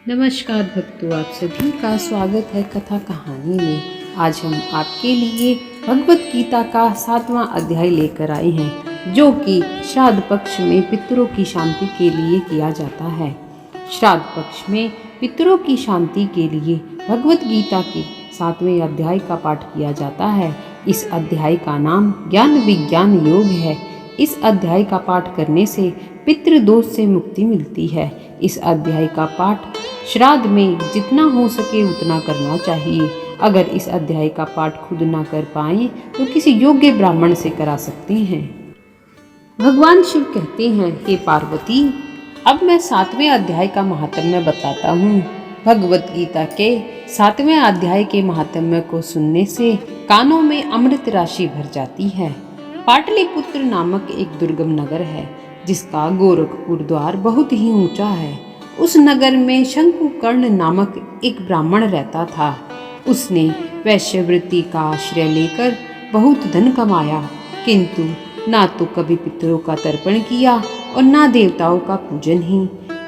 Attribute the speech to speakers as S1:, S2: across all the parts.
S1: नमस्कार भक्तों, आप सभी का स्वागत है कथा कहानी में। आज हम आपके लिए भगवत गीता का 7वां अध्याय लेकर आए हैं, जो कि श्राद्ध पक्ष में पितरों की शांति के लिए किया जाता है। श्राद्ध पक्ष में पितरों की शांति के लिए भगवत गीता के 7वें अध्याय का पाठ किया जाता है। इस अध्याय का नाम ज्ञान विज्ञान योग है। इस अध्याय का पाठ करने से पितृदोष से मुक्ति मिलती है। इस अध्याय का पाठ श्राद्ध में जितना हो सके उतना करना चाहिए। अगर इस अध्याय का पाठ खुद ना कर पाए तो किसी योग्य ब्राह्मण से करा सकते हैं। भगवान शिव कहते हैं, हे पार्वती, अब मैं 7वें अध्याय का महात्म्य बताता हूँ। भगवत गीता के 7वें अध्याय के महात्म्य को सुनने से कानों में अमृत राशि भर जाती है। पाटलिपुत्र नामक एक दुर्गम नगर है, जिसका गोरखपुर द्वार बहुत ही ऊंचा है। उस नगर में शंकुकर्ण नामक एक ब्राह्मण रहता था। उसने वैश्यवृत्ति का आश्रय लेकर बहुत धन कमाया, किंतु ना तो कभी पितरों का तर्पण किया और ना देवताओं का पूजन ही।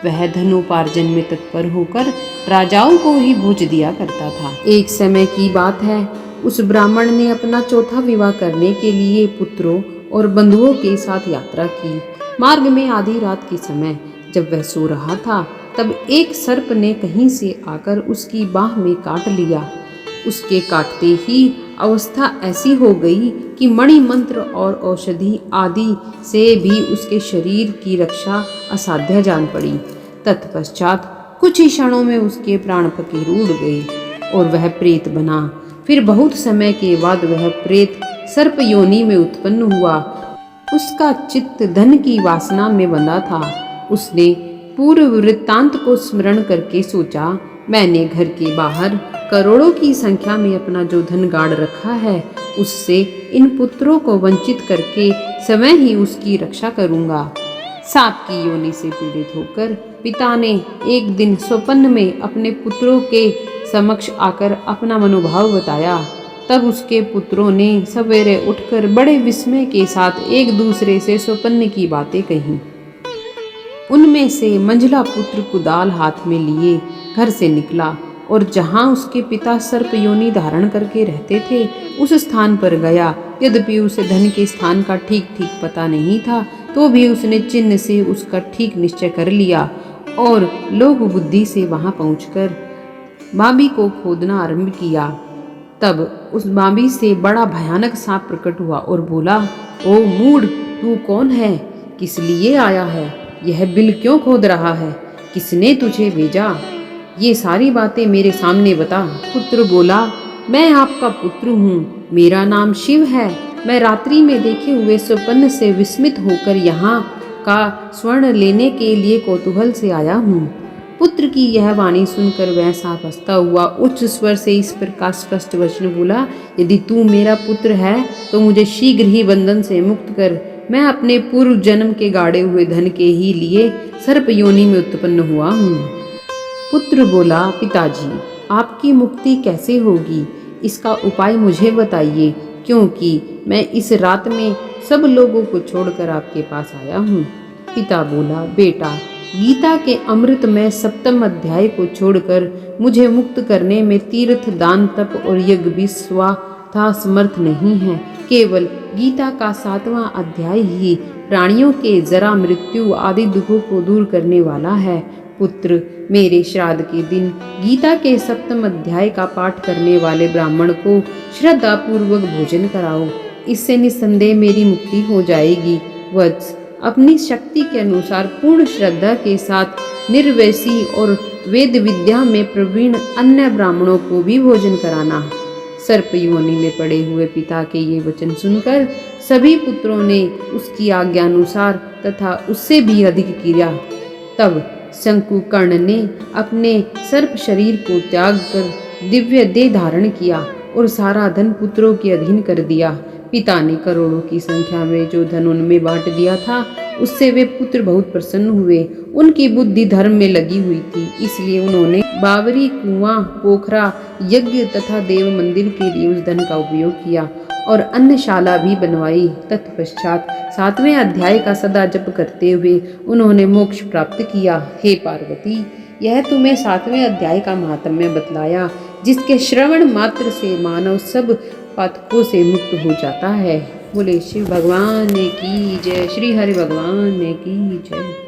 S1: वह धनोपार्जन में तत्पर होकर राजाओं को ही भोज दिया करता था। एक समय की बात है, उस ब्राह्मण ने अपना चौथा विवाह करने के लिए पुत्रों और बंधुओं के साथ यात्रा की। मार्ग में आधी रात के समय जब वह सो रहा था, तब एक सर्प ने कहीं से आकर उसकी बाह में काट लिया। उसके काटते ही अवस्था ऐसी हो गई कि मणि मंत्र और औषधि आदि से भी उसके शरीर की रक्षा असाध्य जान पड़ी। तत्पश्चात कुछ ही क्षणों में उसके प्राण फकीर उड़ गए और वह प्रेत बना। फिर बहुत समय के बाद वह प्रेत सर्प योनि में उत्पन्न हुआ। उसका चित्त धन की वासना में बंधा था। उसने पूर्व वृत्तांत को स्मरण करके सोचा, मैंने घर के बाहर करोड़ों की संख्या में अपना जो धन गाड़ रखा है, उससे इन पुत्रों को वंचित करके स्वयं ही उसकी रक्षा करूंगा। सांप की योनि से पीड़ित होकर पिता ने एक दिन स्वप्न में अपने पुत्रों के समक्ष आकर अपना मनोभाव बताया। तब उसके पुत्रों ने सवेरे उठकर बड़े विस्मय के साथ एक दूसरे से स्वप्न की बातें कही। उनमें से मंझला पुत्र कुदाल हाथ में लिए घर से निकला और जहां उसके पिता सर्प योनि धारण करके रहते थे, उस स्थान पर गया। यद्यपि उसे धन के स्थान का ठीक ठीक पता नहीं था, तो भी उसने चिन्ह से उसका ठीक निश्चय कर लिया और लोक बुद्धि से वहां पहुंचकर बाबी को खोदना आरंभ किया। तब उस बाबी से बड़ा भयानक सांप प्रकट हुआ और बोला, ओ मूढ़, तू कौन है? किस लिए आया है? यह बिल क्यों खोद रहा है? किसने तुझे भेजा? ये सारी बातें मेरे सामने बता। पुत्र बोला, मैं आपका पुत्र हूँ, मेरा नाम शिव है। मैं रात्रि में देखे हुए स्वप्न से विस्मित होकर यहाँ का स्वर्ण लेने के लिए कौतूहल से आया हूँ। पुत्र की यह वाणी सुनकर वह सांप हंसता हुआ उच्च स्वर से इस प्रकार स्पष्ट वचन बोला, यदि तू मेरा पुत्र है तो मुझे शीघ्र ही बंधन से मुक्त कर। मैं अपने पूर्व जन्म के गाड़े हुए धन के ही लिए सर्प योनि में उत्पन्न हुआ हूँ। पुत्र बोला, पिताजी, आपकी मुक्ति कैसे होगी? इसका उपाय मुझे बताइए, क्योंकि मैं इस रात में सब लोगों को छोड़कर आपके पास आया हूँ। पिता बोला, बेटा, गीता के अमृतमय 7वें अध्याय को छोड़कर मुझे मुक्त करने में तीर्थ, दान, तप और यज्ञ भी स्वतः समर्थ नहीं है। केवल गीता का 7वां अध्याय ही प्राणियों के जरा, मृत्यु आदि दुखों को दूर करने वाला है। पुत्र, मेरे श्राद्ध के दिन गीता के 7वें अध्याय का पाठ करने वाले ब्राह्मण को श्रद्धा पूर्वक भोजन कराओ। इससे निस्संदेह मेरी मुक्ति हो जाएगी। वत्स, अपनी शक्ति के अनुसार पूर्ण श्रद्धा के साथ निर्वैसी और वेद विद्या में प्रवीण अन्य ब्राह्मणों को भी भोजन कराना। सर्प योनि में पड़े हुए पिता के ये वचन सुनकर सभी पुत्रों ने उसकी आज्ञा अनुसार तथा उससे भी अधिक किया। तब शंकुकर्ण ने अपने सर्प शरीर को त्याग कर दिव्य देह धारण किया और सारा धन पुत्रों के अधीन कर दिया। पिता ने करोड़ों की संख्या में जो धन उनमें बांट दिया था, उससे वे पुत्र बहुत प्रसन्न हुए। उनकी बुद्धि धर्म में लगी हुई थी, इसलिए उन्होंने बावरी, कुआं, पोखरा, यज्ञ तथा देव मंदिर के लिए उस धन का उपयोग किया और अन्नशाला भी बनवाई। तत्पश्चात 7वें अध्याय का सदा जप करते हुए उन्होंने मोक्ष प्राप्त किया। हे पार्वती, यह तुम्हें 7वें अध्याय का महात्म्य बतलाया, जिसके श्रवण मात्र से मानव सब पातकों से मुक्त हो जाता है। बोले शिव भगवान की जय, श्री हरि भगवान की जय।